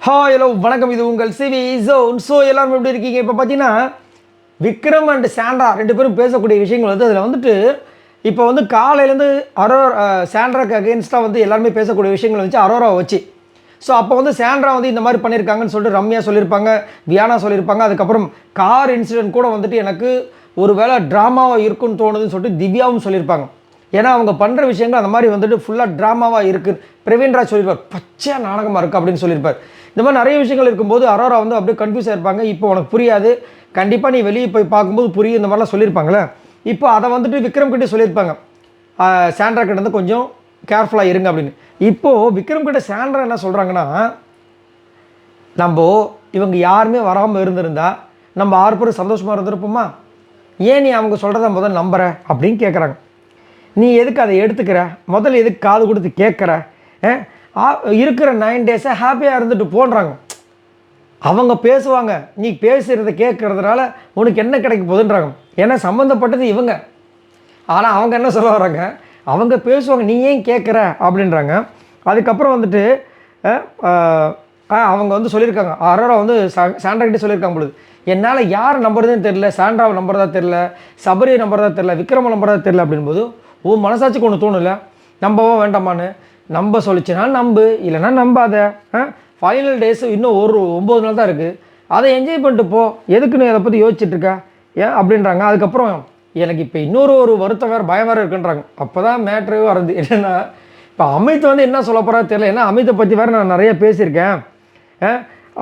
Hello வணக்கம், இது உங்கள் சிவி ஜோன். ஸோ எல்லாரும் எப்படி இருக்கீங்க? இப்போ பார்த்தீங்கன்னா விக்ரம் அண்ட் சாண்ட்ரா ரெண்டு பேரும் பேசக்கூடிய விஷயங்கள் வந்து அதில் வந்துட்டு இப்போ வந்து காலையிலேருந்து சாண்ட்ராக்கு அகேன்ஸ்டாக வந்து எல்லாருமே பேசக்கூடிய விஷயங்கள் வச்சு அரோராவை வச்சு. ஸோ அப்போ வந்து சாண்ட்ரா வந்து இந்த மாதிரி பண்ணியிருக்காங்கன்னு சொல்லிட்டு ரம்யா சொல்லியிருப்பாங்க, வியானா சொல்லியிருப்பாங்க. அதுக்கப்புறம் கார் இன்சிடென்ட் கூட வந்துட்டு எனக்கு ஒரு வேளை ட்ராமாவாக இருக்குன்னு தோணுதுன்னு சொல்லிட்டு திவ்யாவும் சொல்லியிருப்பாங்க. ஏன்னா அவங்க பண்ணுற விஷயங்கள் அந்த மாதிரி வந்துட்டு ஃபுல்லாக ட்ராமாவாக இருக்குது. பிரவீன்ராஜ் சொல்லியிருப்பார், பச்சையாக நாடகமாக இருக்குது அப்படின்னு சொல்லியிருப்பார். இந்த மாதிரி நிறைய விஷயங்கள் இருக்கும்போது அரோரா வந்து அப்படியே கன்ஃபியூஸ் ஆகிருப்பாங்க. இப்போ உனக்கு புரியாது, கண்டிப்பாக நீ வெளியே போய் பார்க்கும்போது புரியும், இந்த மாதிரிலாம் சொல்லியிருப்பாங்களே. இப்போ அதை வந்துட்டு விக்ரம் கிட்டே சொல்லியிருப்பாங்க, சாண்ட்ரா கிட்ட வந்து கொஞ்சம் கேர்ஃபுல்லாக இருங்க அப்படின்னு. இப்போது விக்ரம் கிட்ட சாண்ட்ரா என்ன சொல்கிறாங்கன்னா, நம்ம இவங்க யாருமே வராமல் இருந்திருந்தா நம்ம 6 பேரும் சந்தோஷமாக இருந்திருப்போமா? ஏன் நீ அவங்க சொல்கிறத முதல்ல நம்புற அப்படின்னு கேட்குறாங்க. நீ எதுக்கு அதை எடுத்துக்கிற? முதல்ல எதுக்கு காது கொடுத்து கேட்குற? இருக்கிற 9 டேஸை ஹாப்பியாக இருந்துட்டு போன்றாங்க. அவங்க பேசுவாங்க, நீ பேசுகிறத கேட்குறதுனால உனக்கு என்ன கிடைக்க போகுதுன்றாங்க. ஏன்னா சம்மந்தப்பட்டது இவங்க. ஆனால் அவங்க என்ன சொல்ல வராங்க, அவங்க பேசுவாங்க, நீ ஏன் கேட்குற அப்படின்றாங்க. அதுக்கப்புறம் வந்துட்டு அவங்க வந்து சொல்லியிருக்காங்க, அரோரா வந்து சாண்ட்ரா கிட்டே சொல்லியிருக்காங்க பொழுது, என்னால் யார் நம்புறதுன்னு தெரில, சாண்ட்ராவை நம்புறதா தெரில, சபரியை நம்புறதா தெரில, விக்ரமை நம்புறதா தெரில அப்படின்போது ஓ மனசாட்சிக்கு ஒன்று தோணலை, நம்பவோ வேண்டாமான்னு. நம்ப சொல்லிச்சுன்னா நம்பு, இல்லைன்னா நம்பாத. ஃபைனல் டேஸ் இன்னும் ஒரு 9 நாள் தான் இருக்குது, அதை என்ஜாய் பண்ணிட்டு போ, எதுக்குன்னு அதை பற்றி யோசிச்சுட்ருக்கா ஏன் அப்படின்றாங்க. அதுக்கப்புறம் எனக்கு இப்போ இன்னொரு வருத்தம் வேறு பயம் வேறு இருக்குன்றாங்க. அப்போ தான் மேட்ரே வருது. என்னென்னா இப்போ அமித் வந்து என்ன சொல்ல போகிறா தெரியல. ஏன்னா அமித்தை பற்றி வேறு நான் நிறைய பேசியிருக்கேன்.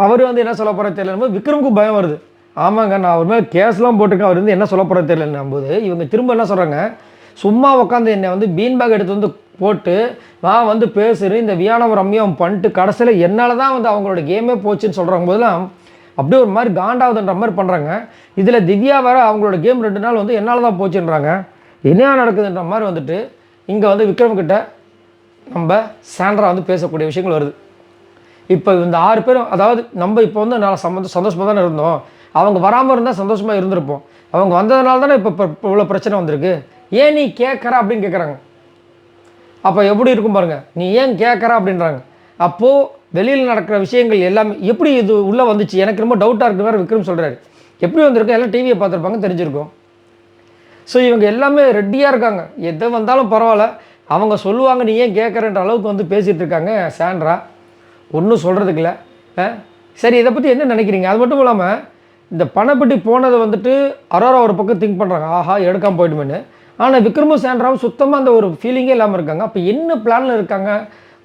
அவர் வந்து என்ன சொல்ல போகிறா தெரியல, விக்ரமுக்கும் பயம் வருது. ஆமாங்க, நான் அவர் மேலே கேஸ்லாம் போட்டிருக்கேன், அவர் வந்து என்ன சொல்ல போகிறா தெரியலன்னும் போது இவங்க திரும்ப என்ன சொல்கிறாங்க, சும்மா உட்காந்து என்னை வந்து பீன் பேக் எடுத்து வந்து போட்டு நான் வந்து பேசுகிறேன், இந்த வியானம் ரம்யம் பண்ணிட்டு கடைசியில் என்னால் தான் வந்து அவங்களோட கேமே போச்சுன்னு சொல்கிறாங்க போதெல்லாம் அப்படியே ஒரு மாதிரி காண்டாவதுன்ற மாதிரி பண்ணுறாங்க. இதில் திவ்யா வேறு அவங்களோட கேம் 2 நாள் வந்து என்னால் தான் போச்சுன்றாங்க. என்ன நடக்குதுன்ற மாதிரி வந்துட்டு இங்கே வந்து விக்ரம்கிட்ட நம்ம சாண்ட்ரா வந்து பேசக்கூடிய விஷயங்கள் வருது. இப்போ இந்த 6 பேரும், அதாவது நம்ம இப்போ வந்து நான் சந்தோஷமாக தானே இருந்தோம், அவங்க வராமல் இருந்தால் சந்தோஷமாக இருந்திருப்போம். அவங்க வந்ததுனால தானே இப்போ இவ்வளோ பிரச்சனை வந்திருக்கு. ஏன் நீ கேட்குற அப்படின்னு கேட்குறாங்க. அப்போ எப்படி இருக்கும் பாருங்கள், நீ ஏன் கேட்குற அப்படின்றாங்க. அப்போது வெளியில் நடக்கிற விஷயங்கள் எல்லாமே எப்படி இது உள்ளே வந்துச்சு, எனக்கு ரொம்ப டவுட்டாக இருக்குது வேறு விக்ரம் சொல்கிறாரு. எப்படி வந்திருக்கு, எல்லாம் டிவியை பார்த்துருப்பாங்க, தெரிஞ்சிருக்கும். ஸோ இவங்க எல்லாமே ரெடியாக இருக்காங்க, எது வந்தாலும் பரவாயில்ல, அவங்க சொல்லுவாங்க, நீ ஏன் கேட்குறன்ற அளவுக்கு வந்து பேசிகிட்டு இருக்காங்க சாண்ட்ரா. ஒன்றும் சொல்கிறதுக்கு இல்லை. சரி, இதை பற்றி என்ன நினைக்கிறீங்க? அது மட்டும் இல்லாமல் இந்த பணப்பட்டி போனதை வந்துட்டு அரோரா ஒரு பக்கம் திங்க் பண்ணுறாங்க, ஆஹா எடுக்காமல் போய்ட்டுமேன்னு. ஆனால் விக்ரமும் சாண்ட்ராவும் சுத்தமாக அந்த ஒரு ஃபீலிங்கே இல்லாமல் இருக்காங்க. அப்போ என்ன பிளானில் இருக்காங்க?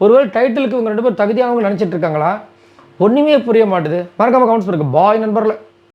ஒருவேளை டைட்டிலுக்கு இவங்க 2 பேரும் தகுதியானவங்க நினச்சிட்டு இருக்காங்களா? ஒன்றுமே புரிய மாட்டுது. மறக்காமல் கமெண்ட்ஸ் பண்ணுங்க. பாய் நண்பர்களே.